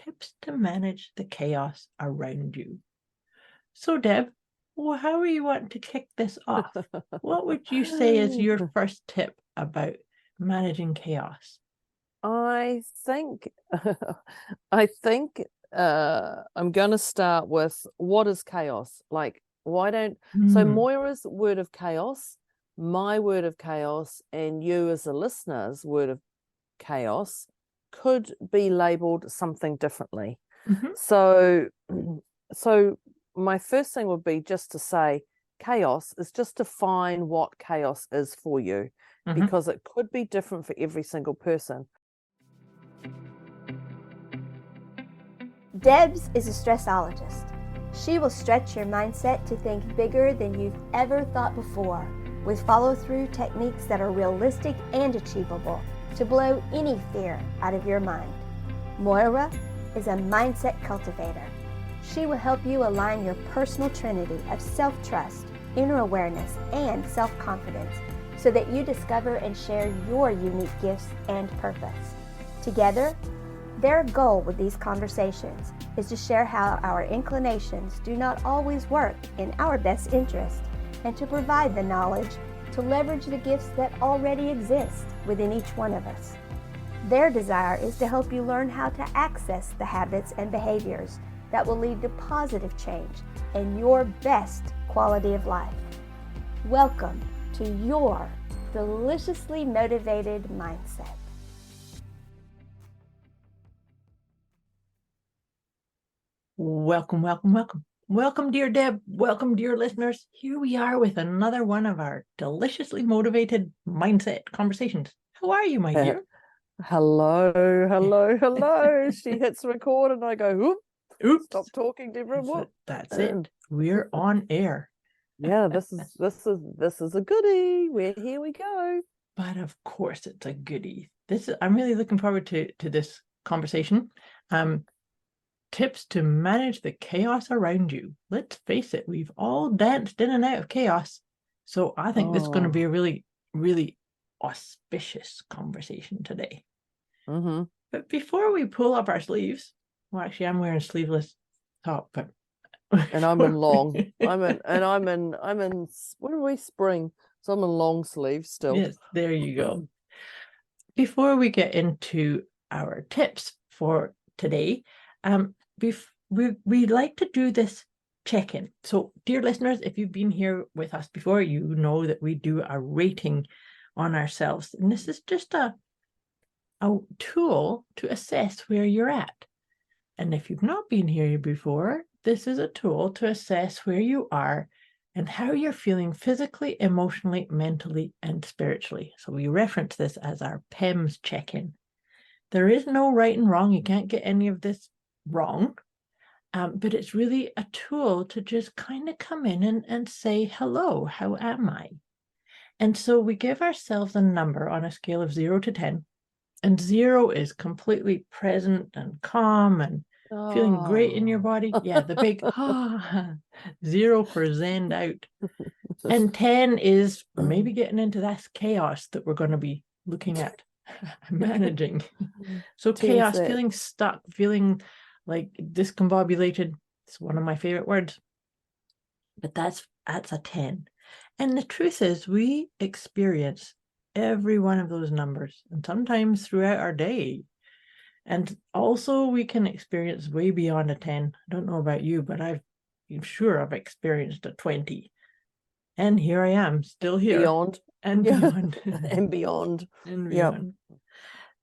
tips to manage the chaos around you. So, Deb, well, how are you wanting to kick this off? What would you say is your first tip about managing chaos? I think I'm going to start with what is chaos? Like, why don't so Moira's word of chaos, my word of chaos, and you as a listener's word of chaos could be labeled something differently. So my first thing would be just to say chaos is just define what chaos is for you, because it could be different for every single person. Debz is a stressologist. She will stretch your mindset to think bigger than you've ever thought before, with follow-through techniques that are realistic and achievable to blow any fear out of your mind. Moira is a mindset cultivator. She will help you align your personal trinity of self-trust, inner awareness, and self-confidence so that you discover and share your unique gifts and purpose. Together, their goal with these conversations is to share how our inclinations do not always work in our best interest and to provide the knowledge to leverage the gifts that already exist within each one of us. Their desire is to help you learn how to access the habits and behaviors that will lead to positive change and your best quality of life. Welcome to your deliciously motivated mindset. Welcome, welcome, welcome. Welcome, dear Deb. Welcome, dear listeners. Here we are with another one of our deliciously motivated mindset conversations. How are you, my dear? Hello. She hits record and I go, oops. Stop talking, Deborah. That's it. We're on air. Yeah, this is a goodie. Here we go. But of course it's a goodie. I'm really looking forward to this conversation. Tips to manage the chaos around you. Let's face it, we've all danced in and out of chaos. So I think this is going to be a really, really auspicious conversation today. But before we pull up our sleeves, well, actually, I'm wearing a sleeveless top, but and I'm in long. I'm in what are we, spring? So I'm in long sleeves still. Yes, there you go. Before we get into our tips for today, we like to do this check-in. So, dear listeners, if you've been here with us before, you know that we do a rating on ourselves. And this is just a tool to assess where you're at. And if you've not been here before, this is a tool to assess where you are and how you're feeling physically, emotionally, mentally, and spiritually. So we reference this as our PEMS check-in. There is no right and wrong. You can't get any of this wrong. But it's really a tool to just kind of come in and say, hello, how am I? And so we give ourselves a number on a scale of 0 to 10. And 0 is completely present and calm and feeling great in your body. Yeah, the big 0 for zened out. And 10 is maybe getting into that chaos that we're going to be looking at managing. So chaos, feeling stuck, feeling like discombobulated. It's one of my favorite words. But that's a 10. And the truth is, we experience every one of those numbers, and sometimes throughout our day. And also we can experience way beyond a 10. I don't know about you, but I'm sure I've experienced a 20. And here I am, still here. Beyond. And beyond. And beyond. And beyond. Yep.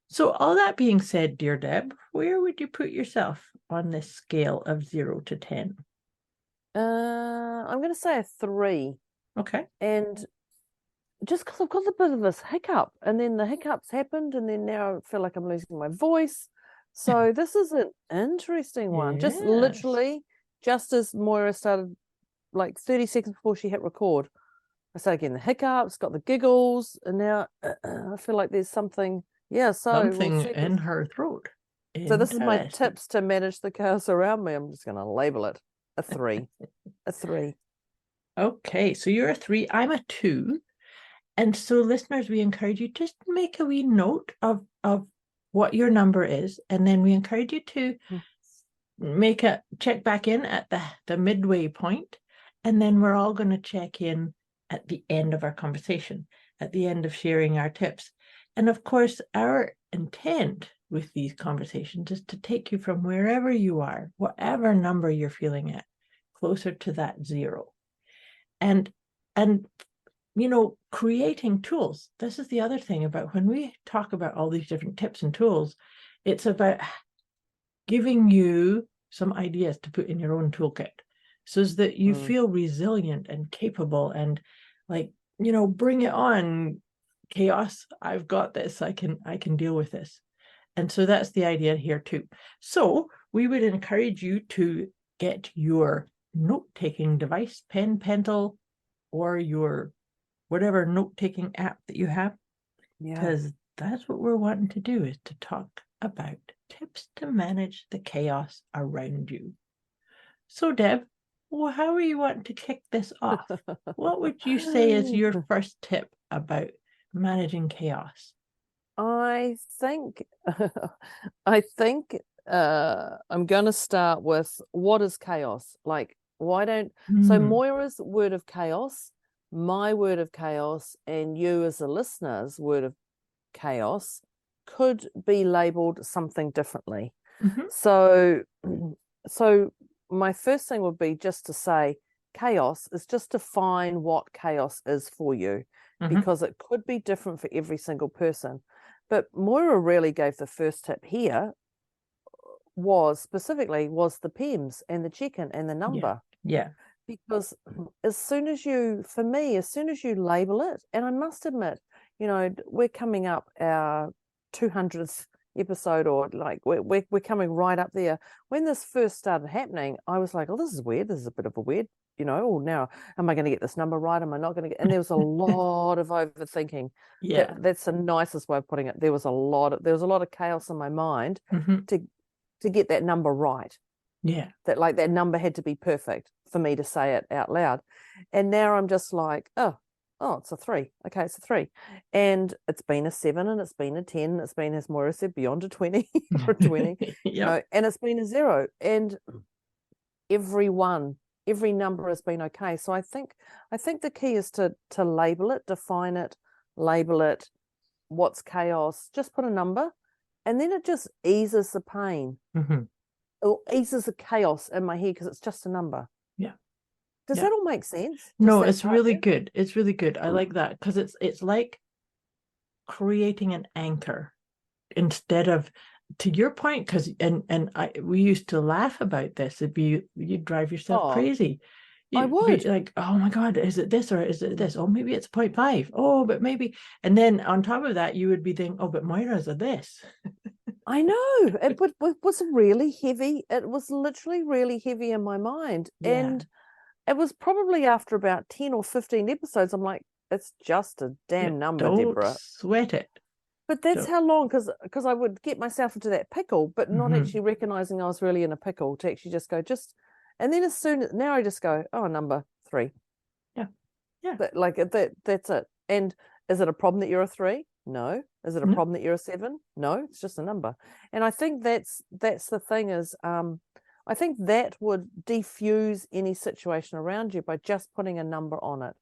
So all that being said, dear Deb, where would you put yourself on this scale of 0 to 10? I'm going to say a 3. Okay. And just because I've got a bit of this hiccup, and then the hiccups happened, and then now I feel like I'm losing my voice. So this is an interesting one. Yes. Just as Moira started, like 30 seconds before she hit record, I started getting the hiccups, got the giggles, and now I feel like there's something. Yeah, so something in her throat. So this is my tips to manage the chaos around me. I'm just going to label it a 3. A 3. Okay, so you're a 3. I'm a 2. And so listeners, we encourage you just make a wee note of what your number is, and then we encourage you to make a check back in at the midway point, and then we're all going to check in at the end of our conversation, at the end of sharing our tips. And of course, our intent with these conversations is to take you from wherever you are, whatever number you're feeling at, closer to that 0. And you know, creating tools. This is the other thing about when we talk about all these different tips and tools, it's about giving you some ideas to put in your own toolkit so that you feel resilient and capable and like, you know, bring it on, chaos. I've got this. I can deal with this. And so that's the idea here too. So we would encourage you to get your note-taking device, pen, pencil, or your whatever note-taking app that you have, because that's what we're wanting to do, is to talk about tips to manage the chaos around you. So Deb, well, how are you wanting to kick this off? What would you say is your first tip about managing chaos? I think I'm going to start with, what is chaos? Like, why don't so Moira's word of chaos, my word of chaos, and you as a listener's word of chaos could be labeled something differently. So my first thing would be just to say chaos is just define what chaos is for you, because it could be different for every single person. But Moira really gave the first tip here, was the PEMS and the check-in and the number. Yeah. Because as soon as you label it, and I must admit, you know, we're coming up our 200th episode, or like we're coming right up there. When this first started happening, I was like, oh, this is weird. This is a bit of a weird, you know, oh, now am I going to get this number right? Am I not going to get? And there was a lot of overthinking. Yeah. That's the nicest way of putting it. There was a lot of chaos in my mind to get that number right. Yeah. That number had to be perfect for me to say it out loud. And now I'm just like, oh, it's a 3. Okay, it's a 3. And it's been a 7, and it's been a 10, and it's been, as Moira said, beyond a 20 or 20. You know, and it's been a 0. And every number has been okay. So I think the key is to label it, define it, label it. What's chaos? Just put a number, and then it just eases the pain. It eases the chaos in my head because it's just a number. Yeah. Does that all make sense? No, it's really good. It's really good. I like that, because it's like creating an anchor instead of, to your point, because we used to laugh about this. It'd be, you'd drive yourself crazy. I would be like, oh my God, is it this or is it this? Oh, maybe it's 0.5. Oh, but maybe. And then on top of that, you would be thinking, oh, but Moira's a this. I know. It was really heavy. It was literally really heavy in my mind. Yeah. And it was probably after about 10 or 15 episodes, I'm like, it's just a damn number, don't Deborah. Sweat it. But that's how long, because I would get myself into that pickle, but not actually recognizing I was really in a pickle, to actually just go, and then now I just go, oh, number 3. Yeah. Yeah. But like that's it. And is it a problem that you're a 3? No. Is it a problem that you're a 7? No, it's just a number. And I think that's the thing is, I think that would diffuse any situation around you by just putting a number on it.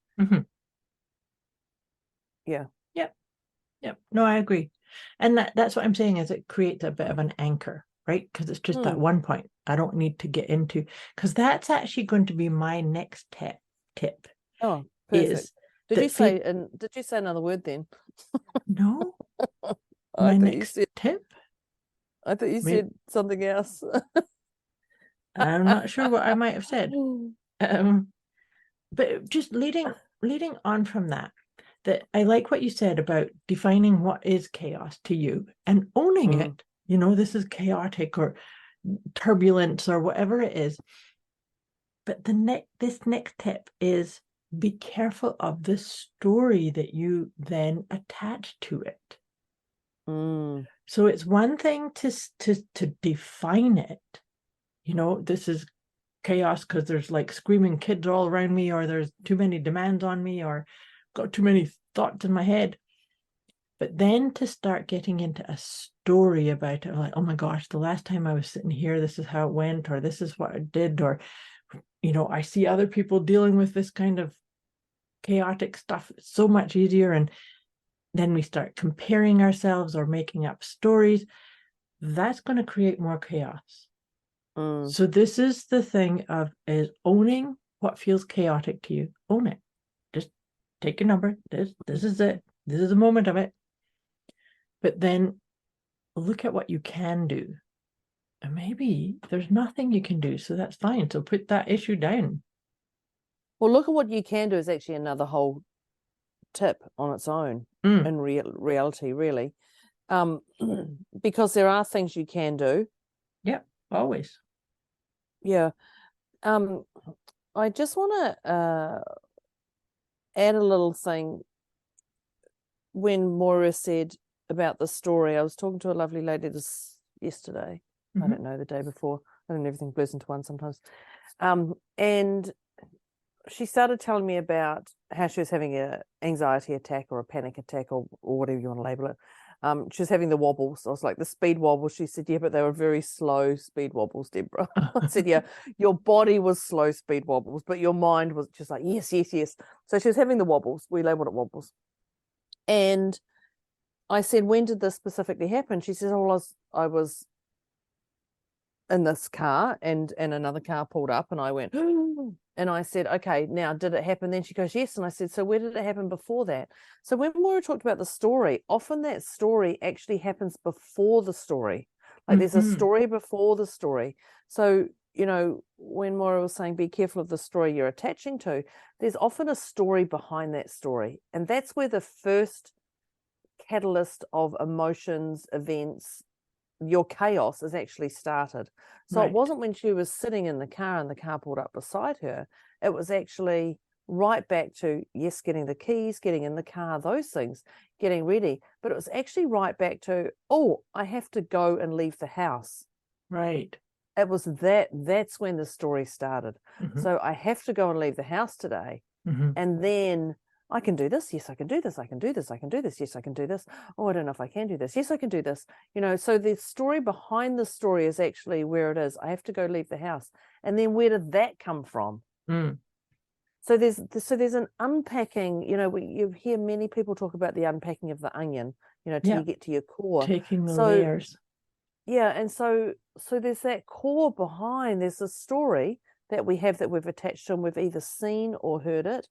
Yeah. Yep. No, I agree. And that's what I'm saying, is it creates a bit of an anchor, right? Because it's just that one point. I don't need to get into, because that's actually going to be my next tip. Oh, perfect. Did you say another word then? No. My next tip? I thought you said something else. I'm not sure what I might have said. But just leading on from that I like what you said about defining what is chaos to you and owning it. You know, this is chaotic or turbulence or whatever it is. But this next tip is, be careful of the story that you then attach to it. So it's one thing to define it. You know, this is chaos because there's like screaming kids all around me, or there's too many demands on me, or got too many thoughts in my head. But then to start getting into a story about it, like, oh my gosh, the last time I was sitting here, this is how it went, or this is what I did, or, I see other people dealing with this kind of chaotic stuff. It's so much easier. And then we start comparing ourselves or making up stories. That's going to create more chaos. So this is the thing is owning what feels chaotic to you. Own it. Just take your number. This is it. This is the moment of it. But then look at what you can do. And maybe there's nothing you can do, so that's fine. So put that issue down. Well, look at what you can do is actually another whole tip on its own in reality, really. Because there are things you can do. Yep, always. Yeah. I just want to add a little thing. When Moira said about the story, I was talking to a lovely lady yesterday. I don't know, the day before. I don't know, everything blurs into one sometimes. And she started telling me about how she was having an anxiety attack or a panic attack or whatever you want to label it. She was having the wobbles. I was like, the speed wobbles. She said, yeah, but they were very slow speed wobbles, Deborah. I said, yeah, your body was slow speed wobbles, but your mind was just like, yes, yes, yes. So she was having the wobbles. We labeled it wobbles. And I said, when did this specifically happen? She says, oh, I was in this car and another car pulled up and I went, and I said, okay, now did it happen? Then she goes, yes. And I said, so where did it happen before that? So when Moira talked about the story, often that story actually happens before the story. Like there's a story before the story. So, when Moira was saying, be careful of the story you're attaching to, there's often a story behind that story. And that's where the first catalyst of emotions, events, your chaos is actually started. So It wasn't when she was sitting in the car and the car pulled up beside her. It was actually right back to, yes, getting the keys, getting in the car, those things, getting ready. But it was actually right back to, oh, I have to go and leave the house. Right. It was that's when the story started. So I have to go and leave the house today. And then I can do this. Yes, I can do this. I can do this. I can do this. Yes, I can do this. Oh, I don't know if I can do this. Yes, I can do this. So the story behind the story is actually where it is. I have to go leave the house. And then where did that come from? So there's an unpacking, you hear many people talk about the unpacking of the onion, till you get to your core. Taking the layers. Yeah, and so there's that core behind. There's a story that we have that we've attached to, and we've either seen or heard it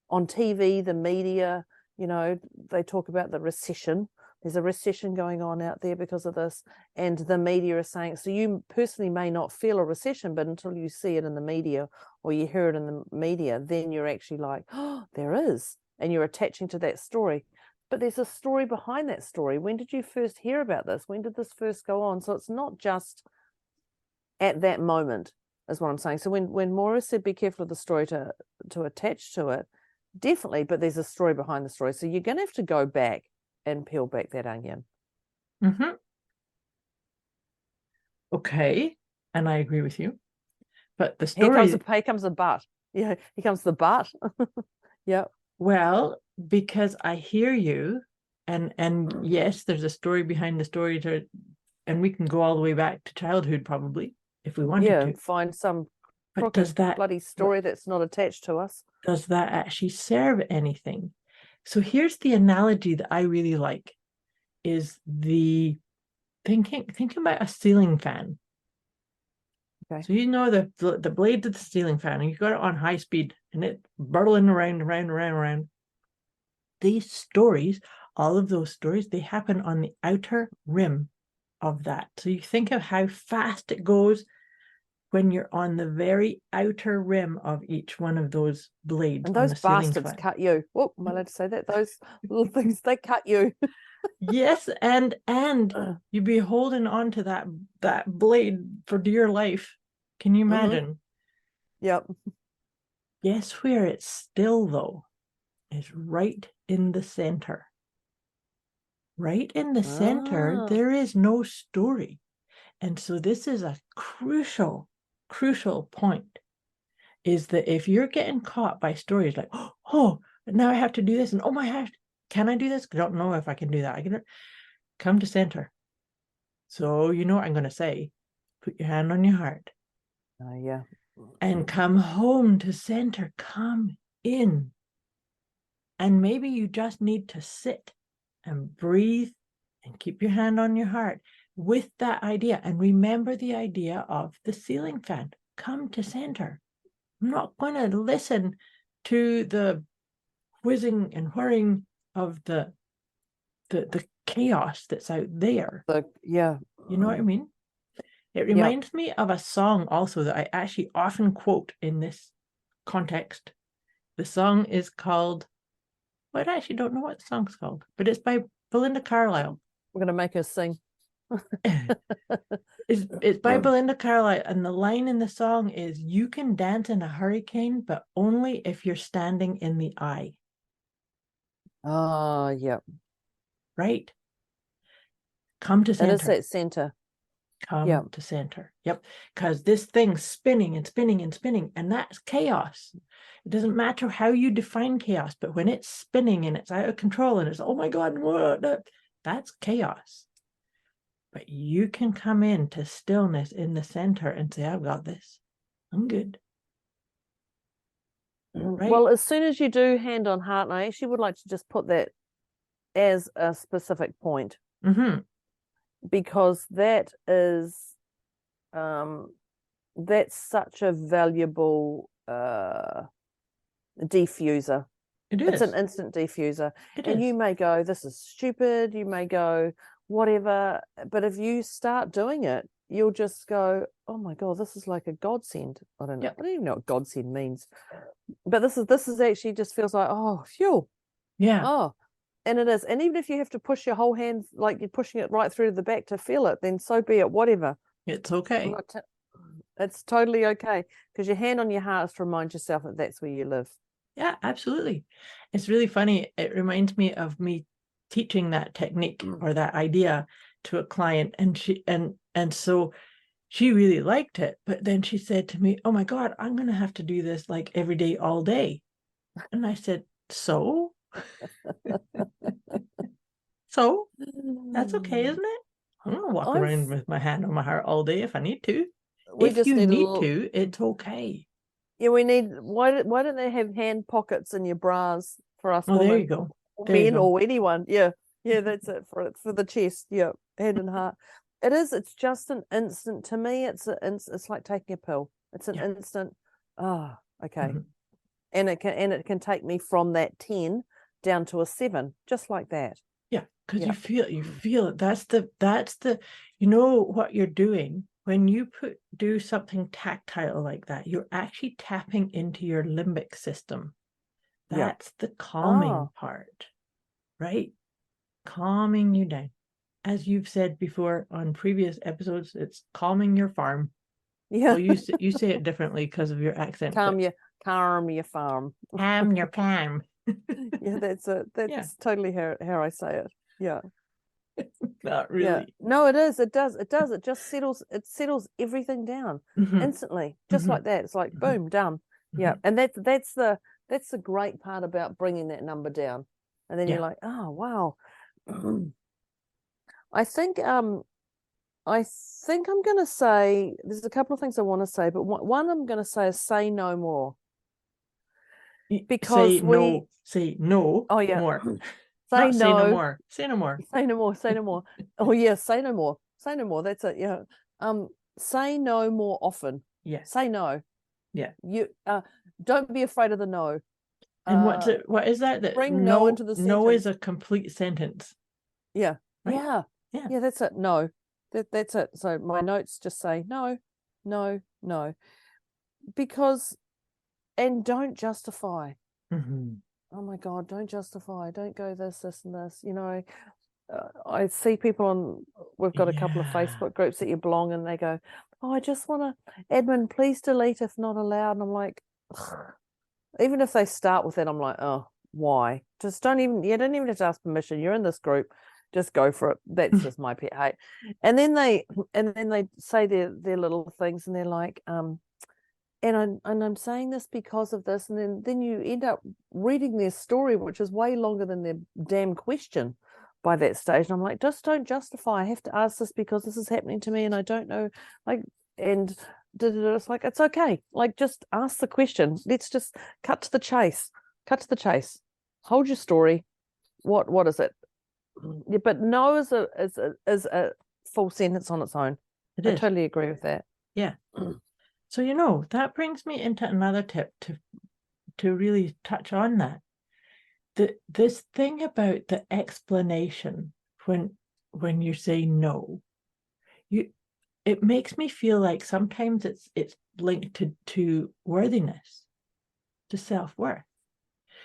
on TV, the media. They talk about the recession. There's a recession going on out there because of this, and the media is saying, so you personally may not feel a recession, but until you see it in the media or you hear it in the media, then you're actually like, oh, there is, and you're attaching to that story. But there's a story behind that story. When did you first hear about this? When did this first go on? So it's not just at that moment, is what I'm saying. So when Moira said, be careful of the story to attach to it, definitely, but there's a story behind the story. So you're going to have to go back and peel back that onion. Okay, and I agree with you. But the story... Here comes the but. Yeah, here comes the but. Yeah. Well, because I hear you, and yes, there's a story behind the story, and we can go all the way back to childhood probably, if we wanted to. Find some bloody story that's not attached to us. Does that actually serve anything? So here's the analogy that I really like, is the thinking about a ceiling fan. Okay. So the blade of the ceiling fan, and you got it on high speed, and it burling around. These stories, all of those stories, they happen on the outer rim of that. So you think of how fast it goes when you're on the very outer rim of each one of those blades. And those bastards cut you. Oh, am I allowed to say that? Those little things, they cut you. Yes, and you'd be holding on to that blade for dear life. Can you imagine? Yep. Guess where it's still, though? Is right in the center. Right in the center, there is no story. And so this is a crucial point, is that if you're getting caught by stories like, oh, now I have to do this, and oh my gosh, can I do this? I don't know if I can do that. I can come to center. So you know what I'm going to say. Put your hand on your heart. Yeah. And come home to center. Come in. And maybe you just need to sit and breathe and keep your hand on your heart with that idea. And remember the idea of the ceiling fan. Come to center. I'm not going to listen to the whizzing and whirring of the chaos that's out there. Yeah. You know what I mean? It reminds me of a song also that I actually often quote in this context. The song is called, well, I actually don't know what the song's called, but it's by Belinda Carlisle. We're going to make her sing. It's by Belinda Carlisle, and the line in the song is, you can dance in a hurricane, but only if you're standing in the eye. Oh, yeah. Right? Come to center. It is that center. Come to center. Yep. Because this thing's spinning and spinning and spinning, and that's chaos. It doesn't matter how you define chaos, but when it's spinning and it's out of control and it's, oh my God, what? That's chaos. But you can come into stillness in the center and say, I've got this. I'm good. Right? Well, as soon as you do hand on heart, and I actually would like to just put that as a specific point. Mm-hmm. Because that is that's such a valuable diffuser. It is. It's an instant diffuser. And you may go, this is stupid, you may go whatever, but if you start doing it, you'll just go, oh my God, this is like a godsend. I don't know. I don't even know what godsend means, but this is actually just feels like, oh, phew. Yeah. Oh. And it is. And even if you have to push your whole hand, like you're pushing it right through to the back to feel it, then so be it, whatever. It's okay. It's totally okay. Because your hand on your heart is to remind yourself that that's where you live. Yeah, absolutely. It's really funny. It reminds me of me teaching that technique or that idea to a client. And so she really liked it. But then she said to me, oh my God, I'm going to have to do this like every day, all day. And I said, so? So that's okay, isn't it? I'm gonna walk around with my hand on my heart all day if I need to. If you need to, it's okay. Yeah, we need. Why don't they have hand pockets in your bras for us? Oh, there you go. Men or anyone. Yeah, that's it for the chest. Yeah, hand and heart. It is. It's just an instant. To me, it's like taking a pill. It's an instant. Oh, okay. Mm-hmm. And it can take me from that 10 down to a 7, just like that. Yeah, because you feel it. That's the you know what you're doing when you do something tactile like that. You're actually tapping into your limbic system. That's the calming part, right? Calming you down. As you've said before on previous episodes, it's calming your farm. Yeah. Well, you say it differently because of your accent. Calm your farm. Calm your palm. Yeah, that's it. That's totally how I say it. Yeah. Not really. Yeah. No, it is. It does. It does. It just settles everything down instantly, just like that. It's like boom, done. Yeah. And that's the great part about bringing that number down. And then you're like, oh wow. I think I'm going to say, there's a couple of things I want to say, but one I'm going to say is say no more. Because say no. Oh yeah. More. Say no more. Say no more. Say no more. Say no more. Oh yeah. Say no more. Say no more. That's it. Yeah. Say no more often. Yeah. Say no. Yeah. You don't be afraid of the no. And what is that? That bring no into the sentence. No is a complete sentence. Yeah. Right? Yeah. Yeah. Yeah. That's it. No. That's it. So my notes just say no, no, no, because, and don't justify. Mm-hmm. Oh my God, don't justify. Don't go this, and this. You know, I see people we've got a couple of Facebook groups that you belong in, and they go, oh, I just want to, admin, please delete if not allowed. And I'm like, ugh. Even if they start with it, I'm like, oh, why? Just don't even have to ask permission. You're in this group. Just go for it. That's just my pet hate. And then they say their little things, and they're like, I'm saying this because of this, and then you end up reading their story, which is way longer than their damn question by that stage. And I'm like, just don't justify. I have to ask this because this is happening to me, and I don't know. Like, and it's like, it's okay. Like, just ask the question. Let's just cut to the chase. Cut to the chase. Hold your story. What is it? Yeah, but no is a full sentence on its own. I totally agree with that. Yeah. So, that brings me into another tip to really touch on that. This thing about the explanation when you say no, it makes me feel like sometimes it's linked to worthiness, to self-worth.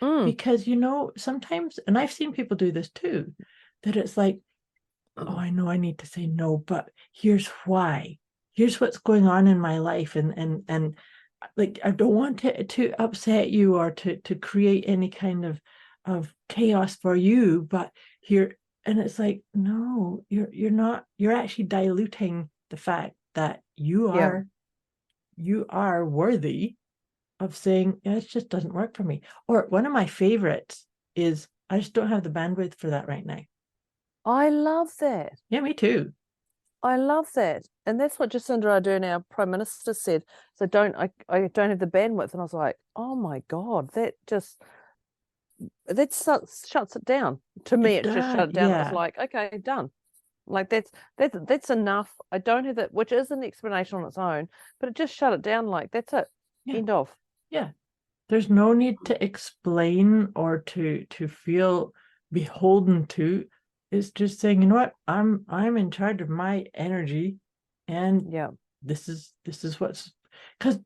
Because sometimes, and I've seen people do this too, that it's like, oh, I know I need to say no, but here's why. Here's what's going on in my life, and like, I don't want to upset you or to create any kind of chaos for you, but here, and it's like, no, you're not. You're actually diluting the fact that you are worthy of saying, yeah, it just doesn't work for me. Or one of my favorites is, I just don't have the bandwidth for that right now. I love that. Yeah, me too. I love that. And that's what Jacinda Ardern, our Prime Minister, said. So I don't have the bandwidth. And I was like, oh my God, that shuts it down. To me, it just shut it down. Yeah. It was like, okay, done. Like that's enough. I don't have that, which is an explanation on its own, but it just shut it down. Like, that's it. Yeah. End of. Yeah. There's no need to explain or to feel beholden to. It's just saying, you know what, I'm in charge of my energy, and this is what's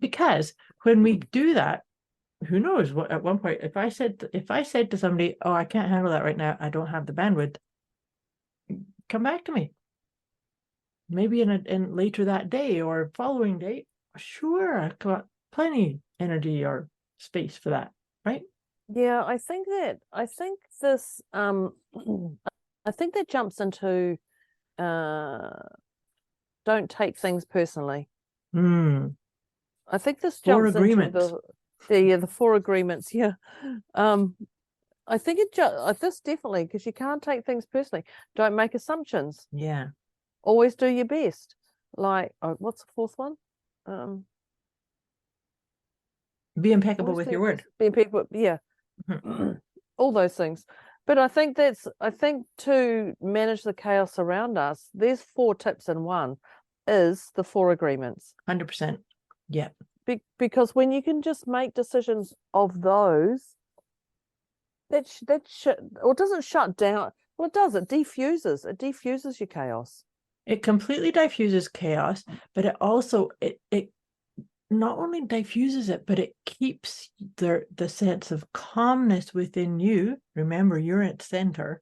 because when we do that, who knows what, at one point, if I said to somebody, oh, I can't handle that right now, I don't have the bandwidth, come back to me. Maybe in later that day or following day, sure, I've got plenty energy or space for that, right? Yeah, I think this I think that jumps into don't take things personally. I think this jumps into the 4 agreements. Yeah. I think this definitely, because you can't take things personally. Don't make assumptions. Yeah. Always do your best. Like, what's the 4th one? Be impeccable with your word. Be impeccable, yeah. All those things. But I think to manage the chaos around us, there's 4 tips in one, is the 4 agreements. 100%. Yeah. Because when you can just make decisions of those, that doesn't shut down. Well, it does. It diffuses. It diffuses your chaos. It completely diffuses chaos, but it also it not only diffuses it, but it keeps the sense of calmness within you. Remember, you're at center.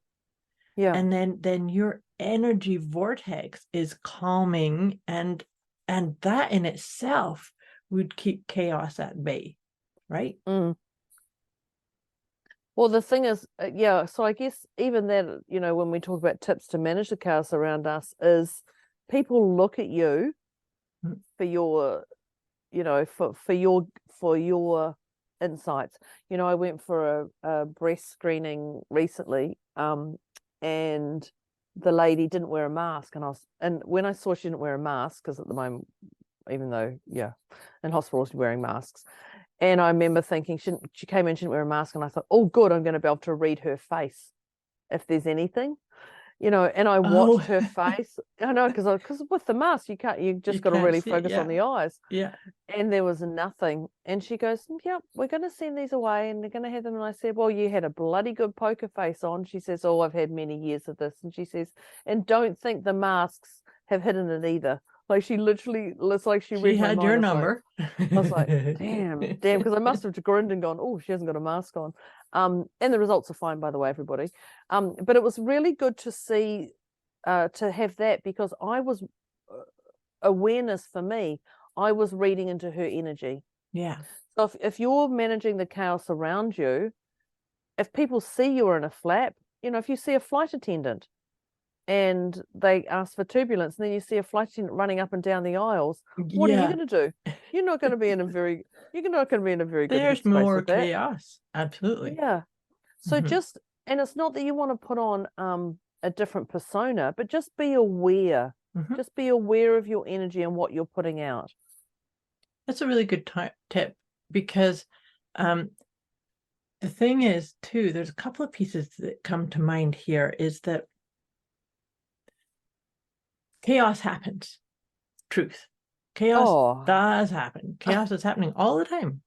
Yeah. And then your energy vortex is calming, and that in itself would keep chaos at bay, right? Well, the thing is, so I guess even that, when we talk about tips to manage the chaos around us, is people look at you for your, for your insights. I went for a breast screening recently, and the lady didn't wear a mask, and when I saw she didn't wear a mask, because at the moment, even though in hospitals you're wearing masks, and I remember thinking she came in, she didn't wear a mask, and I thought, oh good, I'm going to be able to read her face if there's anything, and I watched her face. I know, because with the mask you just got to really focus on the eyes. Yeah. And there was nothing, and she goes, yeah, we're going to send these away and they're going to have them. And I said, well, you had a bloody good poker face on. She says, oh, I've had many years of this. And she says, and don't think the masks have hidden it either. Like, she literally, it's like she read my mind. Your number. I was like, damn, because I must have grinned and gone, oh, she hasn't got a mask on. And the results are fine, by the way, everybody. But it was really good to see, to have that, because I was, awareness for me, I was reading into her energy. Yeah. So if you're managing the chaos around you, if people see you're in a flap, if you see a flight attendant, and they ask for turbulence, and then you see a flight attendant running up and down the aisles. What are you going to do? You're not going to be in a very good There's headspace more with that. chaos. Absolutely. Yeah. So and it's not that you want to put on a different persona, but just be aware. Just be aware of your energy and what you're putting out. That's a really good tip, because the thing is too, there's a couple of pieces that come to mind here, is that chaos happens. Truth. Chaos does happen. Chaos is happening all the time.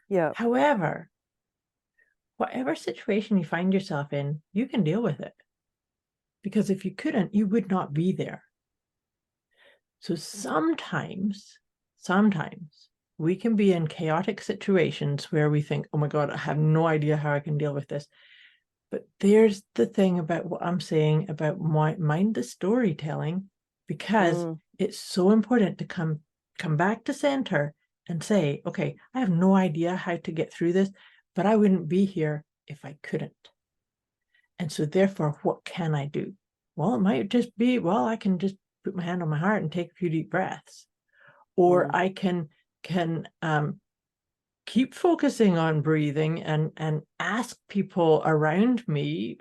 Yeah. However, whatever situation you find yourself in, you can deal with it. Because if you couldn't, you would not be there. So sometimes we can be in chaotic situations where we think, oh my God, I have no idea how I can deal with this. But there's the thing about what I'm saying about mind the storytelling, because it's so important to come back to center and say, okay, I have no idea how to get through this, but I wouldn't be here if I couldn't. And so therefore, what can I do? Well, it might just be, well, I can just put my hand on my heart and take a few deep breaths. Or I can keep focusing on breathing and ask people around me,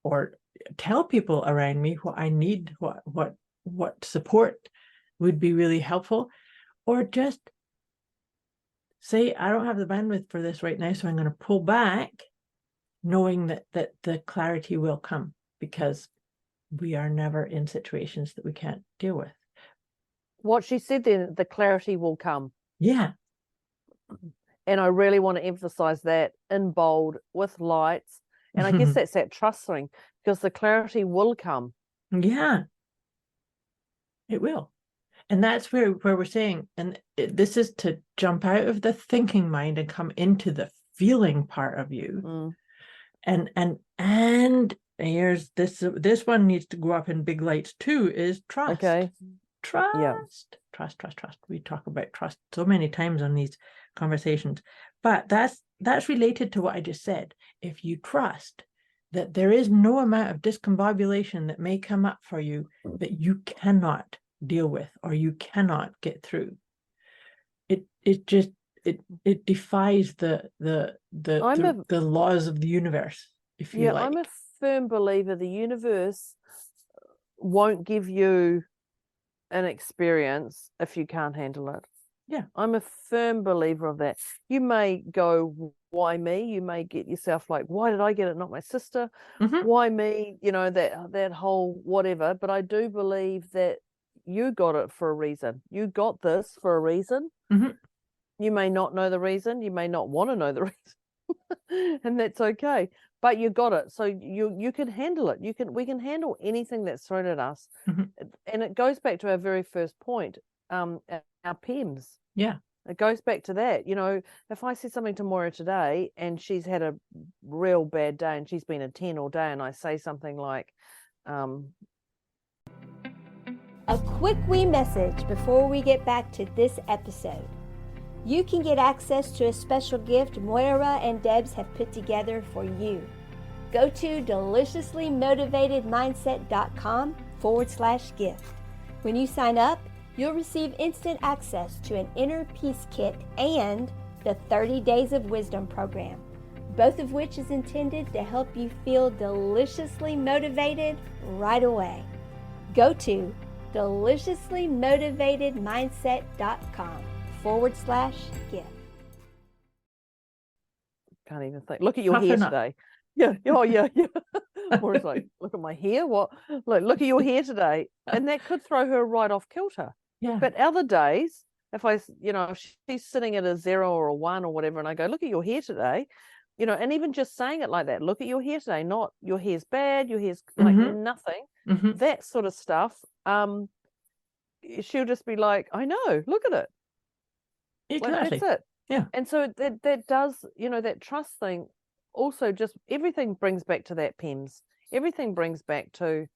or tell people around me what I need, what support would be really helpful, or just say, I don't have the bandwidth for this right now, so I'm going to pull back, knowing that the clarity will come, because we are never in situations that we can't deal with. What she said then, the clarity will come. Yeah. And I really want to emphasize that in bold with lights. And I guess that's that trust thing, because the clarity will come. Yeah, it will. And that's where we're saying, and this is to jump out of the thinking mind and come into the feeling part of you. And here's this one needs to go up in big lights too, is trust. Okay. Trust. Yeah. Trust. We talk about trust so many times on these conversations, but that's related to what I just said. If you trust that there is no amount of discombobulation that may come up for you that you cannot deal with or you cannot get through, it defies the laws of the universe, if you like. I'm a firm believer the universe won't give you an experience if you can't handle it. Yeah, I'm a firm believer of that. You may go, why me? You may get yourself like, why did I get it, not my sister? Why me? You know, that whole whatever. But I do believe that you got it for a reason. You got this for a reason. You may not know the reason. You may not want to know the reason, and that's okay. But you got it, so you can handle it. We can handle anything that's thrown at us, and it goes back to our very first point, our PEMS. Yeah, it goes back to that. You know, if I said something to Moira today, and she's had a real bad day, and she's been a 10 all day, and I say something like, a quick wee message before we get back to this episode. You can get access to a special gift Moira and Debz have put together for you. Go to deliciouslymotivatedmindset.com/gift. When you sign up, you'll receive instant access to an inner peace kit and the 30 Days of Wisdom program, both of which is intended to help you feel deliciously motivated right away. Go to deliciouslymotivatedmindset.com/gift. Can't even think. Look at your hair today. Yeah. Oh, yeah. Or it's like, look at my hair. What? Look at your hair today. And that could throw her right off kilter. Yeah. But other days, if she's sitting at a 0 or a 1 or whatever, and I go, look at your hair today, and even just saying it like that, look at your hair today, not your hair's bad, your hair's like nothing, that sort of stuff. She'll just be like, I know, look at it. Exactly. Like, that's it. Yeah. And so that does, that trust thing also just, everything brings back to that PEMS. Everything brings back to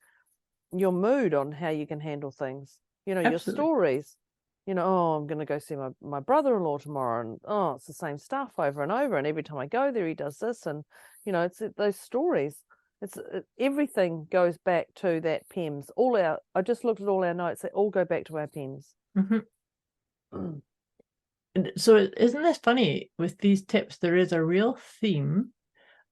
your mood on how you can handle things. Absolutely. Your stories. Oh, I'm going to go see my brother-in-law tomorrow, and oh, it's the same stuff over and over, and every time I go there, he does this, and it's those stories. Everything goes back to that PEMS. I just looked at all our notes. They all go back to our PEMS. Mm-hmm. So isn't this funny? With these tips, there is a real theme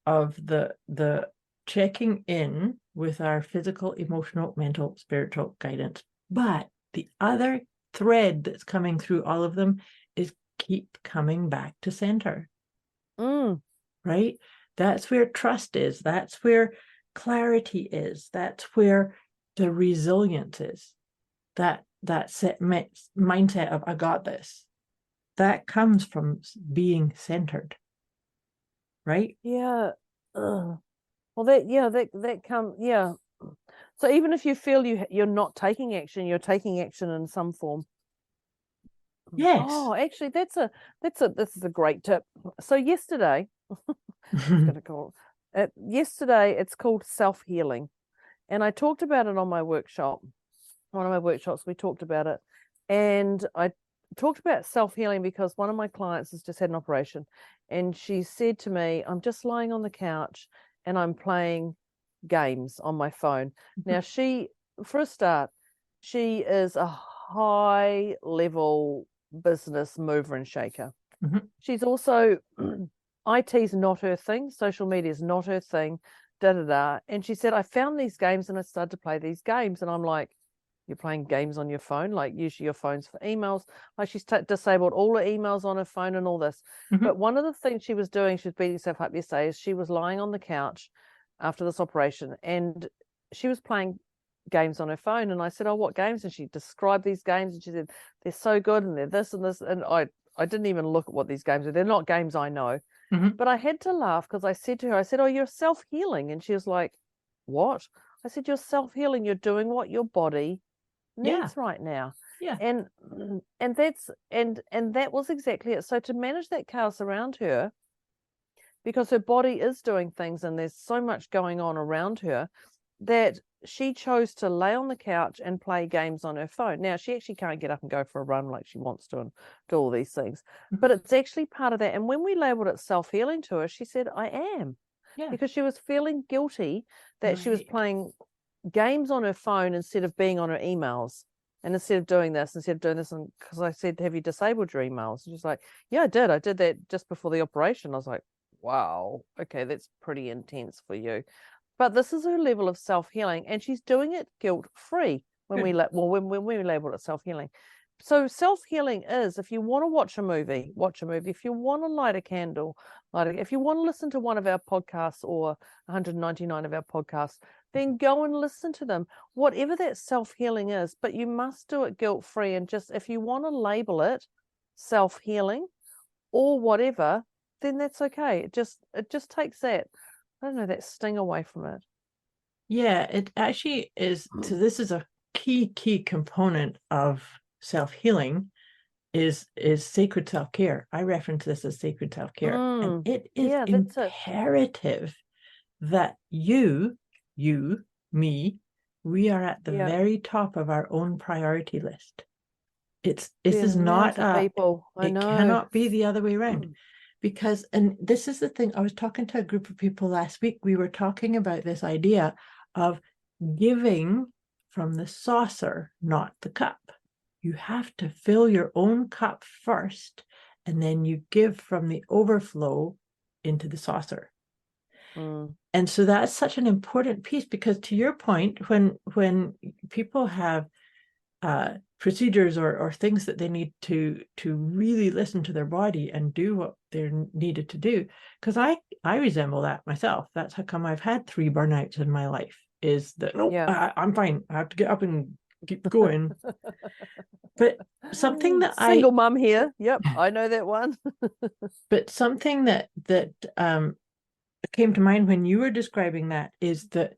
of the checking in with our physical, emotional, mental, spiritual guidance. But the other thread that's coming through all of them is keep coming back to center. Right? That's where trust is. That's where clarity is. That's where the resilience is. That mindset of I got this. That comes from being centered. Right? Yeah. Well, that comes. Yeah. So even if you feel you're not taking action, you're taking action in some form. Yes. Oh, actually, this is a great tip. So yesterday, yesterday it's called self-healing, and I talked about it on my workshop. One of my workshops, we talked about it, and I talked about self-healing because one of my clients has just had an operation, and she said to me, I'm just lying on the couch and I'm playing games on my phone. Now, for a start, she is a high level business mover and shaker. She's also IT's not her thing, social media is not her thing, and she said, I found these games and I started to play these games, and I'm like, you're playing games on your phone? Like, usually your phone's for emails. Like, she's disabled all her emails on her phone and all this. But one of the things she was doing, she was beating herself up yesterday, is she was lying on the couch after this operation, and she was playing games on her phone. And I said, oh, what games? And she described these games, and she said, they're so good, and they're this and this. And I didn't even look at what these games are. They're not games I know. But I had to laugh because I said to her, oh, you're self-healing. And she was like, what? I said, you're self-healing. You're doing what your body needs right now. And that was exactly it. So to manage that chaos around her, because her body is doing things and there's so much going on around her, that she chose to lay on the couch and play games on her phone. Now, she actually can't get up and go for a run like she wants to and do all these things, but it's actually part of that. And when we labeled it self-healing to her, she said, I am. Because she was feeling guilty that she was playing games on her phone instead of being on her emails, and instead of doing this, and because I said, have you disabled your emails? And she's like, yeah, I did that just before the operation. I was like, wow, okay, that's pretty intense for you. But this is her level of self-healing, and she's doing it guilt-free when we label it self-healing. So self-healing is, if you want to watch a movie, watch a movie. If you want to light a candle, if you want to listen to one of our podcasts or 199 of our podcasts, then go and listen to them, whatever that self-healing is. But you must do it guilt-free. And just, if you want to label it self-healing or whatever, then that's okay. It just takes that, I don't know, that sting away from it. Yeah, it actually is. So this is a key component of self-healing is sacred self-care. I reference this as sacred self-care. And it is imperative that you, me, we are at the very top of our own priority list. This is not people. It cannot be the other way around. Because, and this is the thing, I was talking to a group of people last week. We were talking about this idea of giving from the saucer, not the cup. You have to fill your own cup first, and then you give from the overflow into the saucer. And so that's such an important piece, because to your point, when people have procedures or things that they need to really listen to their body and do what they're needed to do, because I resemble that myself. That's how come I've had 3 burnouts in my life, is that I'm fine, I have to get up and keep going. But something that single mum here, yep, I know that one. But something that came to mind when you were describing that is that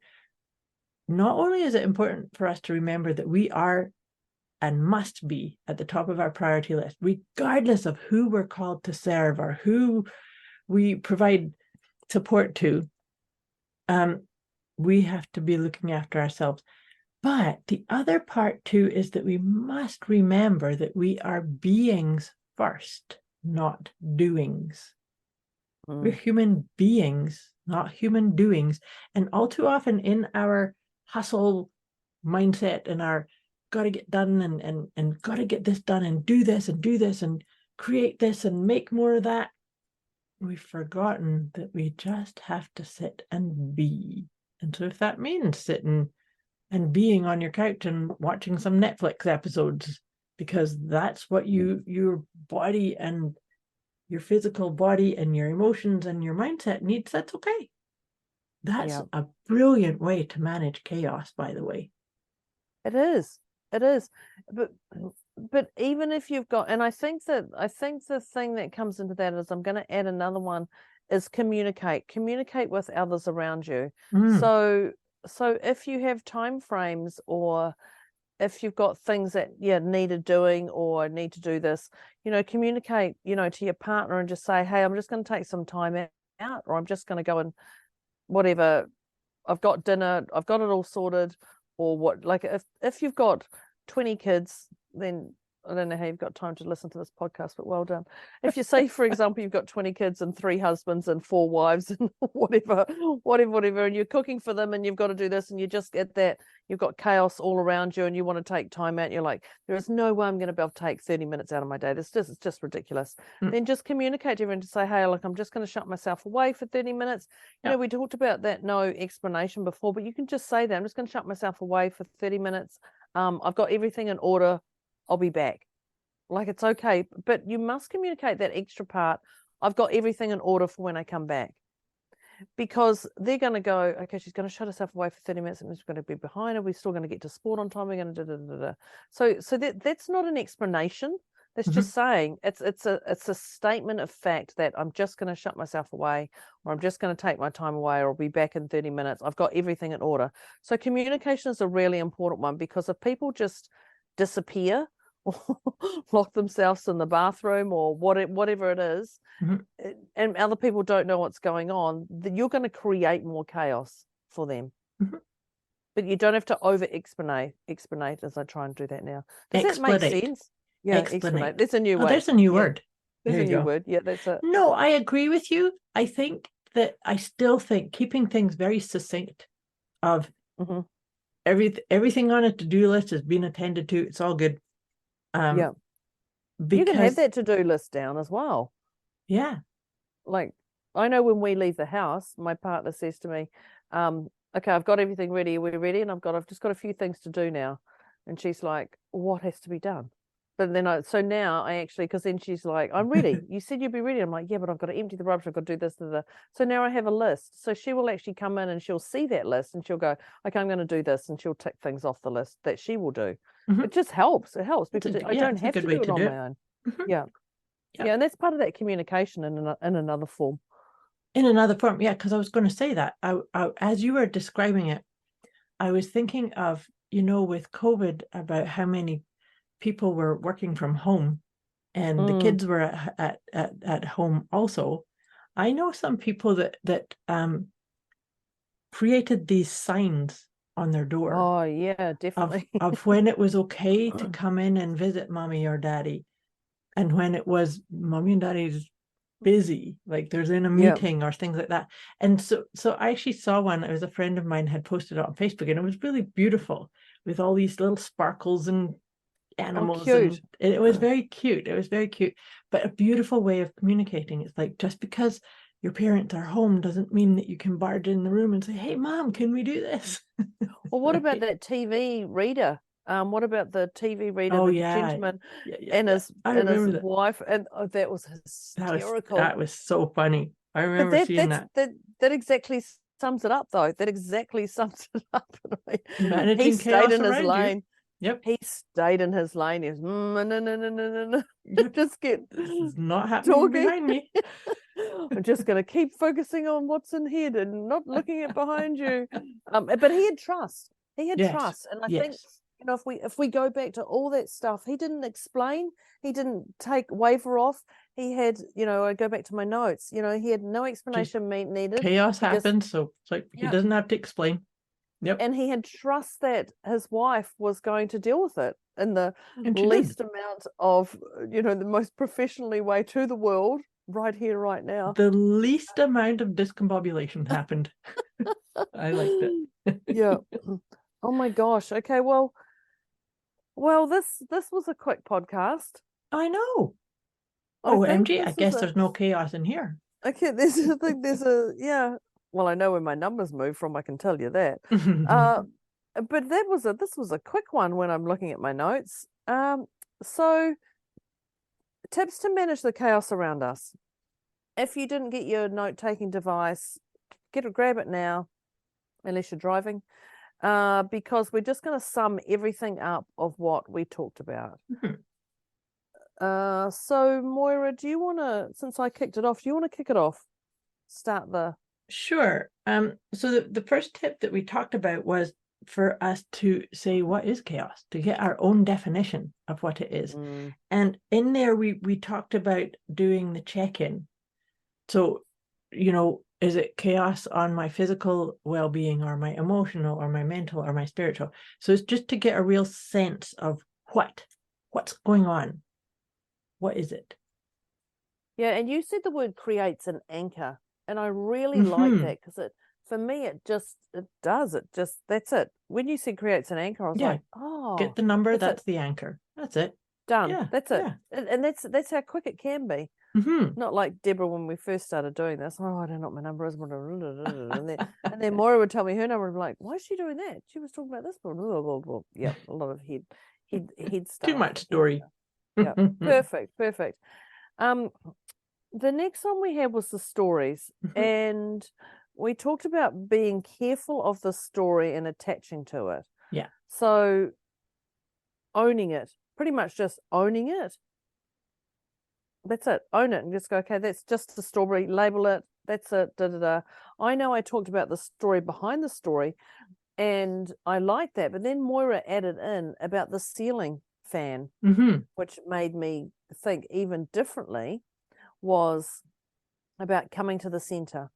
not only is it important for us to remember that we are and must be at the top of our priority list, regardless of who we're called to serve or who we provide support to, we have to be looking after ourselves. But the other part too is that we must remember that we are beings first, not doings. We're human beings, not human doings. And all too often in our hustle mindset and our got to get done and got to get this done and do this and create this and make more of that, we've forgotten that we just have to sit and be. And so if that means sitting and being on your couch and watching some Netflix episodes, because that's what your body and your physical body and your emotions and your mindset needs, that's okay. That's a brilliant way to manage chaos, by the way. It is. But even if you've got, and I think the thing that comes into that is, I'm going to add another one, is communicate with others around you. So if you have time frames, or if you've got things that needed doing or need to do this, communicate, to your partner and just say, hey, I'm just going to take some time out, or I'm just going to go and whatever, I've got dinner, I've got it all sorted, or what. Like if you've got 20 kids, then I don't know how you've got time to listen to this podcast, but well done. If you say, for example, you've got 20 kids and 3 husbands and 4 wives and whatever, and you're cooking for them and you've got to do this, and you just get that, you've got chaos all around you and you want to take time out, and you're like, there is no way I'm going to be able to take 30 minutes out of my day. It's just ridiculous. Then just communicate to everyone to say, hey, look, I'm just going to shut myself away for 30 minutes. We talked about that no explanation before, but you can just say that. I'm just going to shut myself away for 30 minutes. I've got everything in order. I'll be back. Like, it's okay, but you must communicate that extra part. I've got everything in order for when I come back, because they're going to go, okay, she's going to shut herself away for 30 minutes and she's going to be behind her. We're still going to get to sport on time. We're going to So that's not an explanation. That's just saying it's a statement of fact that I'm just going to shut myself away, or I'm just going to take my time away, or I'll be back in 30 minutes. I've got everything in order. So communication is a really important one, because if people just disappear or lock themselves in the bathroom or whatever it is, and other people don't know what's going on, then you're going to create more chaos for them. But you don't have to over explanate as I try and do that now. Does that make sense? Yeah, explanate. That's a new word. There's a new word. There's a new word. Yeah, that's it. No, I agree with you. I still think keeping things very succinct of everything on a to-do list has been attended to. It's all good. You can have that to-do list down as well. Yeah. Like, I know when we leave the house, my partner says to me, okay, I've got everything ready. Are we ready? And I've just got a few things to do now. And she's like, what has to be done? But then so now I actually, because then she's like, I'm ready. You said you'd be ready. I'm like, yeah, but I've got to empty the rubbish. I've got to do this. So now I have a list. So she will actually come in and she'll see that list and she'll go, okay, I'm going to do this. And she'll tick things off the list that she will do. It just helps. It helps because I don't have to do it on my own. Yeah. And that's part of that communication in another form. In another form, yeah, because I was going to say that. I, as you were describing it, I was thinking of, with COVID, about how many people were working from home and the kids were at home also. I know some people that created these signs on their door. Oh yeah, definitely. of when it was okay to come in and visit mommy or daddy, and when it was mommy and daddy's busy, like there's in a meeting or things like that. And so I actually saw one. It was a friend of mine had posted it on Facebook, and it was really beautiful with all these little sparkles and animals. And it was very cute. It was very cute, but a beautiful way of communicating. It's like, just because your parents are home doesn't mean that you can barge in the room and say, hey mom, can we do this? Well, what about that TV reader? What about the TV reader, the gentleman and his wife? And that was hysterical. That was so funny. I remember seeing that. That exactly sums it up, though. That exactly sums it up. Managing he stayed in his lane. Yep. He stayed in his lane. He was no. Just get not happening behind me. I'm just going to keep focusing on what's in here and not looking at behind you. But he had trust. He had trust, and I think, if we go back to all that stuff, he didn't explain. He didn't take waver off. He had, I go back to my notes. He had no explanation needed. Chaos happened, so it's like he doesn't have to explain. Yep. And he had trust that his wife was going to deal with it in the least amount of, the most professionally way to the world, right here, right now. The least amount of discombobulation happened. I liked it. Yeah. Oh my gosh. Okay. Well, this was a quick podcast. I know. I Oh, think MG, I this guess is there's no chaos in here. okay. I think there's yeah. Well, I know where my numbers move from. I can tell you that. But this was a quick one when I'm looking at my notes. So tips to manage the chaos around us. If you didn't get your note-taking device, grab it now, unless you're driving, because we're just going to sum everything up of what we talked about. So Moira, do you want to, since I kicked it off, do you want to kick it off? Start the... Sure. So the first tip that we talked about was for us to say what is chaos, to get our own definition of what it is. And in there we talked about doing the check-in. So, is it chaos on my physical well-being or my emotional or my mental or my spiritual? So it's just to get a real sense of what's going on. What is it? Yeah, and you said the word creates an anchor, and I really like that, because for me it does. That's it. When you said creates an anchor, I was like, oh, get the number, that's the anchor. That's it. Done. Yeah, that's it. Yeah. And that's how quick it can be. Not like Deborah when we first started doing this. Oh, I don't know what my number is. And then Moira would tell me her number, and I'm like, why is she doing that? She was talking about this. Yeah, a lot of head stuff. Too much story. Yeah, perfect. The next one we had was the stories, and we talked about being careful of the story and attaching to it. Yeah. So owning it, pretty much just owning it. That's it. Own it and just go, okay, that's just the story. Label it. That's it. I know I talked about the story behind the story, and I liked that. But then Moira added in about the ceiling fan, which made me think even differently, was about coming to the center.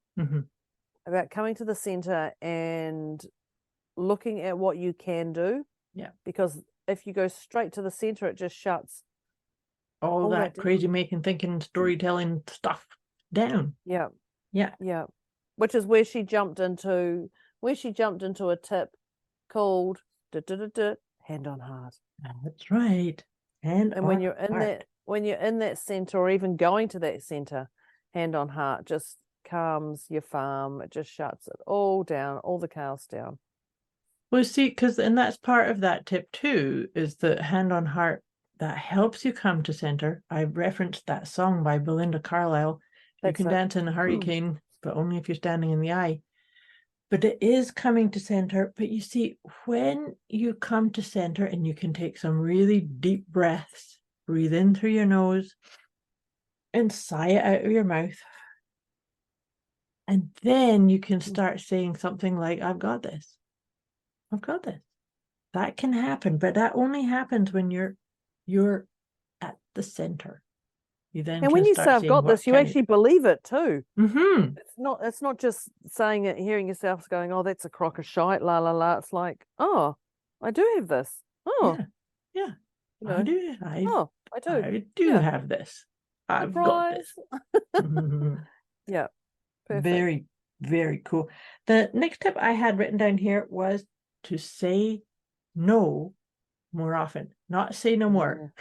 About coming to the center and looking at what you can do. Yeah. Because if you go straight to the center, it just shuts all that crazy making, thinking, storytelling stuff down. Yeah. Which is where she jumped into a tip called hand on heart. That's right. And when you're in that center, or even going to that center, hand on heart just calms your farm. It just shuts it all down, all the chaos down. Well, see, and that's part of that tip too, is the hand on heart that helps you come to center. I referenced that song by Belinda Carlisle. You can dance in a hurricane, but only if you're standing in the eye. But it is coming to center. But you see, when you come to center, and you can take some really deep breaths, breathe in through your nose and sigh it out of your mouth. And then you can start saying something like, I've got this. I've got this. That can happen, but that only happens when you're at the center. You then, and when you say I've got this, you actually believe it too. It's not just saying it, hearing yourself going, oh, that's a crock of shite, la la la. It's like, oh, I do have this. Oh, yeah. I do. I do have this. I've got this. Yeah. Perfect. Very, very cool. The next tip I had written down here was to say no more often, not say no more.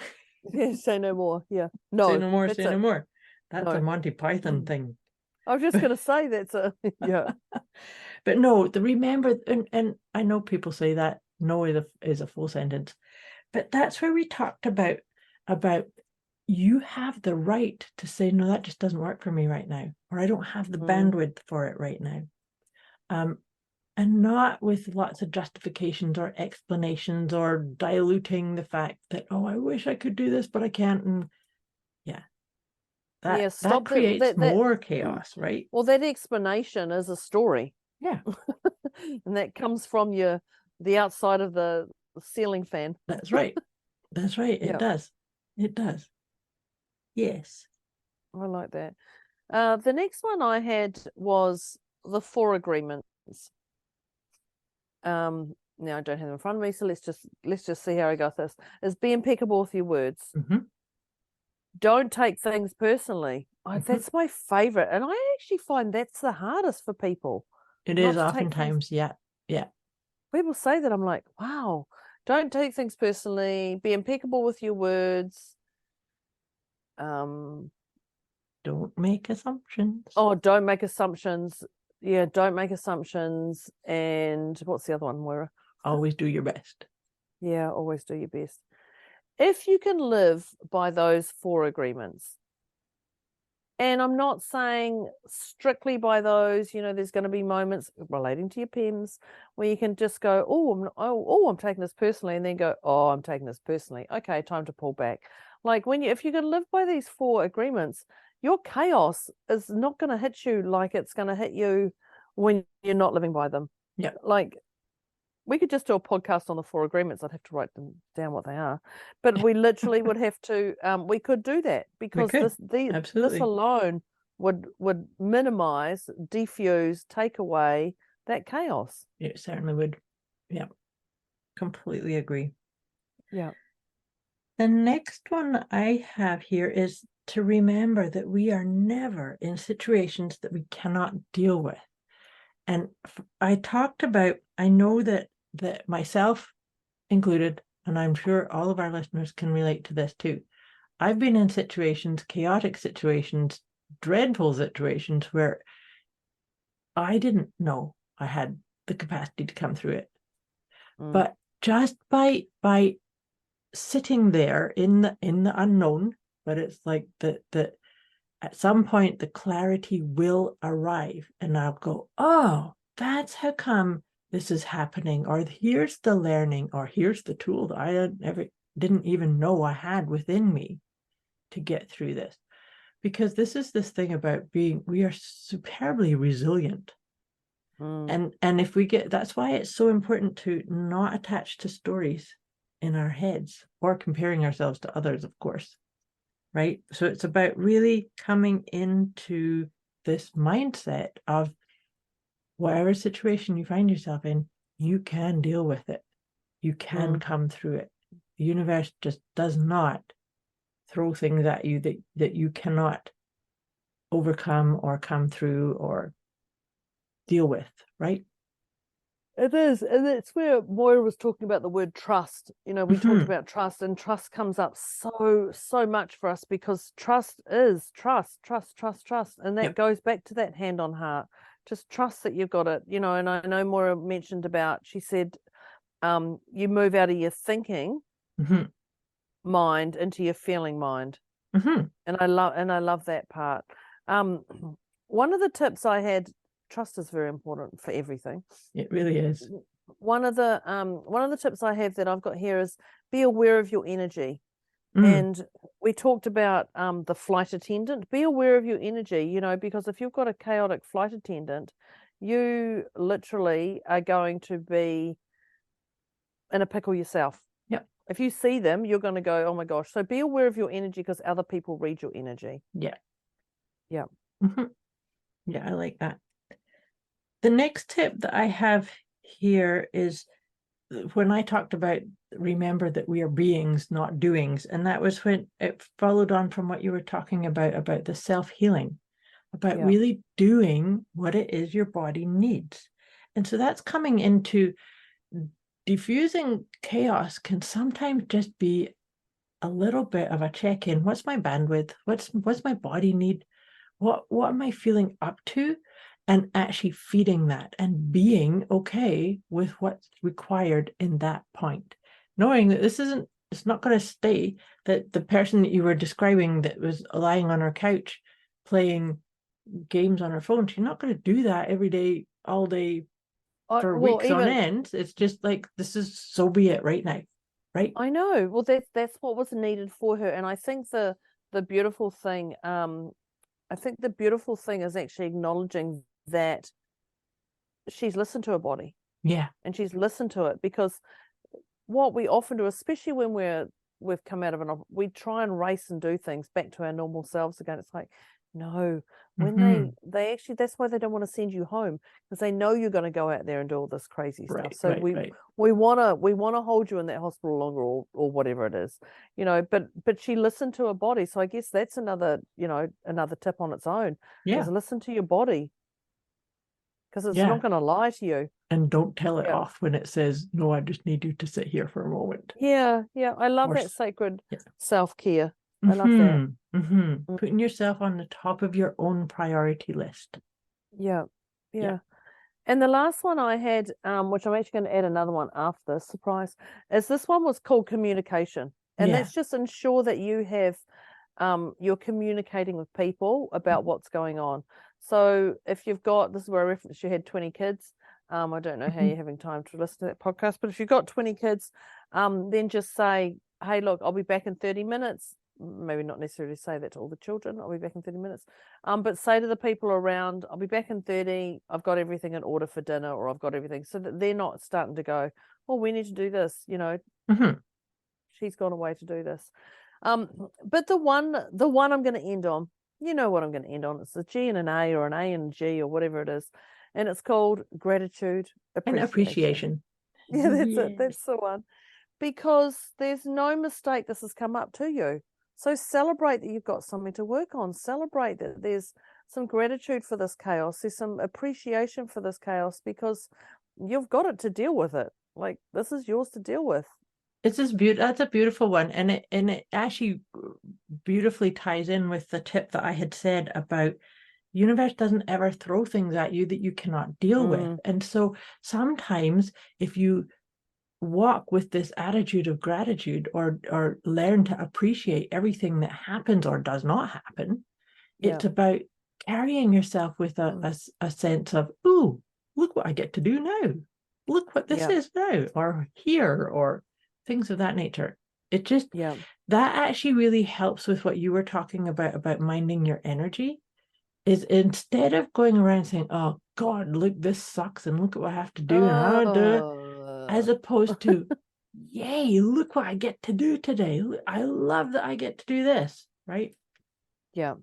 Yeah, say no more. Yeah. No. Say no more, say no more. That's a Monty Python thing. I was just going to say that's a, yeah. But no, remember, and I know people say that no is a full sentence, but that's where we talked about you have the right to say, no, that just doesn't work for me right now, or I don't have the bandwidth for it right now. And not with lots of justifications or explanations or diluting the fact that, oh, I wish I could do this, but I can't. And that creates more chaos, right? Well, that explanation is a story. Yeah. And that comes from the outside of the ceiling fan. That's right. That's right. It does. It does. Yes. I like that. The next one I had was the 4 agreements. Now I don't have them in front of me, so let's just see how I got this. Is be impeccable with your words. Don't take things personally. That's my favorite. And I actually find that's the hardest for people. It not is to take things- oftentimes, yeah. People say that, I'm like, wow, don't take things personally, be impeccable with your words. Don't make assumptions. Oh, don't make assumptions. Yeah, don't make assumptions. And what's the other one, Moira? Always do your best. Yeah, always do your best. If you can live by those 4 agreements, and I'm not saying strictly by those, there's going to be moments relating to your PEMS where you can just go, I'm taking this personally, and then go, oh, I'm taking this personally. Okay, time to pull back. Like if you can live by these 4 agreements, your chaos is not going to hit you like it's going to hit you when you're not living by them. Yeah. Like, we could just do a podcast on the 4 agreements. I'd have to write them down what they are, but we literally would have to. We could do that because this alone would minimize, defuse, take away that chaos. It certainly would. Yeah, completely agree. Yeah. The next one I have here is to remember that we are never in situations that we cannot deal with. And I talked about, I know that myself included, and I'm sure all of our listeners can relate to this too. I've been in situations, chaotic situations, dreadful situations where I didn't know I had the capacity to come through it. But just by sitting there in the unknown, but it's like that at some point the clarity will arrive, and I'll go, oh, that's how come this is happening, or here's the learning, or here's the tool that I didn't even know I had within me to get through this. Because this is this thing about we are superbly resilient. And if we that's why it's so important to not attach to stories in our heads or comparing ourselves to others, of course. Right? So it's about really coming into this mindset of whatever situation you find yourself in, you can deal with it. You can come through it. The universe just does not throw things at you that you cannot overcome or come through or deal with, right? It is, and it's where Moira was talking about the word trust. We talked about trust, and trust comes up so much for us because trust is trust, and that goes back to that hand on heart. Just trust that you've got it, and I know Moira mentioned about, she said, you move out of your thinking mind into your feeling mind, and I love that part. One of the tips I had. Trust is very important for everything. It really is. One of the tips I have that I've got here is be aware of your energy. And we talked about the flight attendant. Be aware of your energy, because if you've got a chaotic flight attendant, you literally are going to be in a pickle yourself. Yep. If you see them, you're going to go, oh my gosh. So be aware of your energy because other people read your energy. Yeah. Yeah. Yeah, I like that. The next tip that I have here is when I talked about remember that we are beings, not doings. And that was when it followed on from what you were talking about the self-healing, about really doing what it is your body needs. And so that's coming into diffusing chaos can sometimes just be a little bit of a check-in. What's my bandwidth? What's my body need? What am I feeling up to? And actually feeding that and being okay with what's required in that point. Knowing that it's not going to stay, that the person that you were describing that was lying on her couch playing games on her phone, she's not going to do that every day, all day, for weeks on end. It's just like, so be it right now. Right? I know. Well, that's what was needed for her. And I think the beautiful thing, is actually acknowledging that she's listened to her body. Yeah. And she's listened to it, because what we often do, especially when we've come out of we try and race and do things back to our normal selves again. It's like, No, when they actually, that's why they don't want to send you home, because they know you're going to go out there and do all this crazy stuff. So we want to hold you in that hospital longer, or whatever it is, but she listened to her body. So I guess that's another tip on its own. Yeah. Is listen to your body, because it's not going to lie to you. And don't tell it off when it says, no, I just need you to sit here for a moment. Yeah. I love that sacred self-care. I love that. Putting yourself on the top of your own priority list. Yeah. And the last one I had, which I'm actually going to add another one after this, surprise, is this one was called communication. And that's just ensure that you have, you're communicating with people about what's going on. So if you've got, this is where I referenced you had 20 kids. I don't know how you're having time to listen to that podcast, but if you've got 20 kids, then just say, hey, look, I'll be back in 30 minutes. Maybe not necessarily say that to all the children, I'll be back in 30 minutes. But say to the people around, I'll be back in 30, I've got everything in order for dinner, or I've got everything, so that they're not starting to go, oh, we need to do this, she's gone away to do this. But the one I'm going to end on, what I'm going to end on, it's a G and an A, or an A and a G, or whatever it is. And it's called gratitude, appreciation. Yeah, that's it. That's the one. Because there's no mistake this has come up to you. So celebrate that you've got something to work on. Celebrate that there's some gratitude for this chaos. There's some appreciation for this chaos, because you've got it to deal with it. Like, this is yours to deal with. It's just that's a beautiful one. And it actually beautifully ties in with the tip that I had said about universe doesn't ever throw things at you that you cannot deal with. And so sometimes if you walk with this attitude of gratitude, or learn to appreciate everything that happens or does not happen, it's about carrying yourself with a sense of, ooh, look what I get to do now. Look what this is now, or here, or things of that nature. It just, that actually really helps with what you were talking about minding your energy. Is instead of going around saying, oh God, look, this sucks, and look at what I have to do, and how to do it, as opposed to, yay, look what I get to do today. I love that I get to do this, right? Yeah.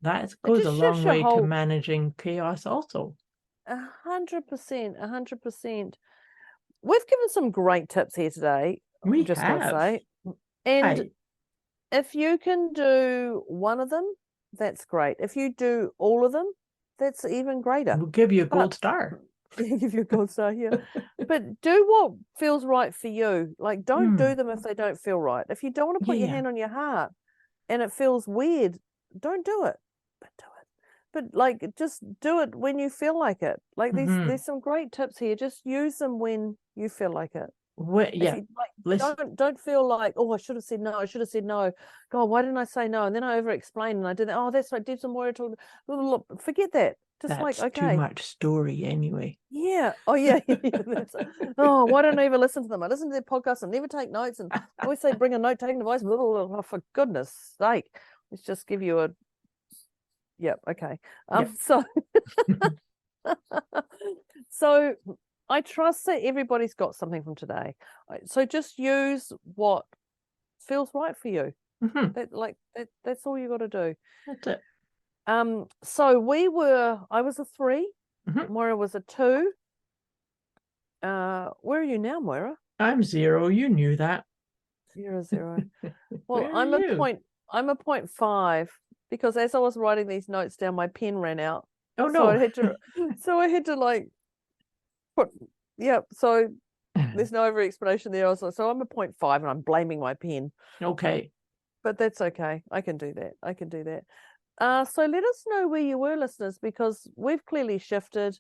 That goes a long way to managing chaos also. 100%, 100%. We've given some great tips here today. I'm just going to say. And if you can do one of them, that's great. If you do all of them, that's even greater. We'll give you a gold star. Give you a gold star here. But do what feels right for you. Like, don't do them if they don't feel right. If you don't want to put your hand on your heart and it feels weird, don't do it. But do it. But like, just do it when you feel like it. Like, there's some great tips here. Just use them when you feel like it. Don't feel like, oh, I should have said no. God, why didn't I say no? And then I over explained, and I did that. Oh, that's right. Debz and Moira told. Forget that. Just that's too much story anyway. Yeah. Oh yeah. Oh, why don't I ever listen to them? I listen to their podcasts and never take notes. And I always say, bring a note-taking device. Oh, for goodness sake, let's just give you a. Yeah. Okay. So I trust that everybody's got something from today. So just use what feels right for you. That's all you got to do. That's it. So I was a 3. Moira was a 2. Where are you now, Moira? I'm 0. You knew that. You're a 0. Well, I'm a 0.5, because as I was writing these notes down, my pen ran out. Oh no. So I had to like put, so there's no over explanation there. So I'm a 0.5, and I'm blaming my pen. Okay. But that's okay. I can do that. So let us know where you were, listeners, because we've clearly shifted.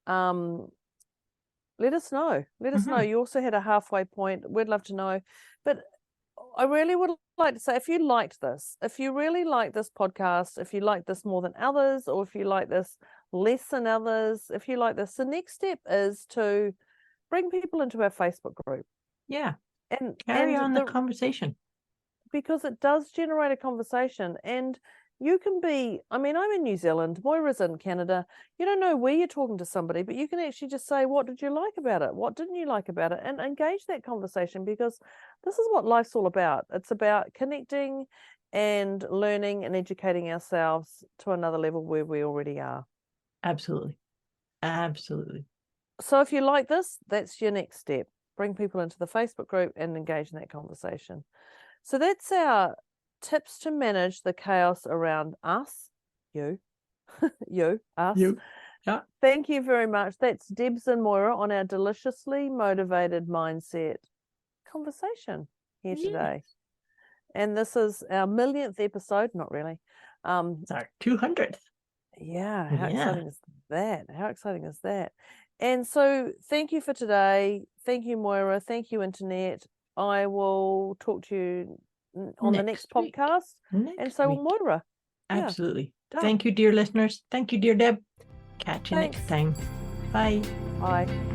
Let us know. You also had a halfway point. We'd love to know. But I really would like to say, if you liked this, if you really like this podcast, if you like this more than others, or if you like this less than others, if you like this, the next step is to bring people into our Facebook group. Yeah. And carry on the conversation. Because it does generate a conversation. And you can be, I'm in New Zealand, Moira's in Canada. You don't know where you're talking to somebody, but you can actually just say, what did you like about it? What didn't you like about it? And engage that conversation, because this is what life's all about. It's about connecting and learning and educating ourselves to another level where we already are. Absolutely. Absolutely. So if you like this, that's your next step. Bring people into the Facebook group and engage in that conversation. So that's our tips to manage the chaos around us, you, us. You. Yeah. Thank you very much. That's Debz and Moira on our deliciously motivated mindset conversation here today. And this is our 1,000,000th episode. Not really. It's our 200th. Yeah. How exciting is that? How exciting is that? And so thank you for today. Thank you, Moira. Thank you, Internet. I will talk to you on the next podcast. And so will Moira. Absolutely. Yeah. Thank you, dear listeners. Thank you, dear Deb. Catch you next time. Bye. Bye.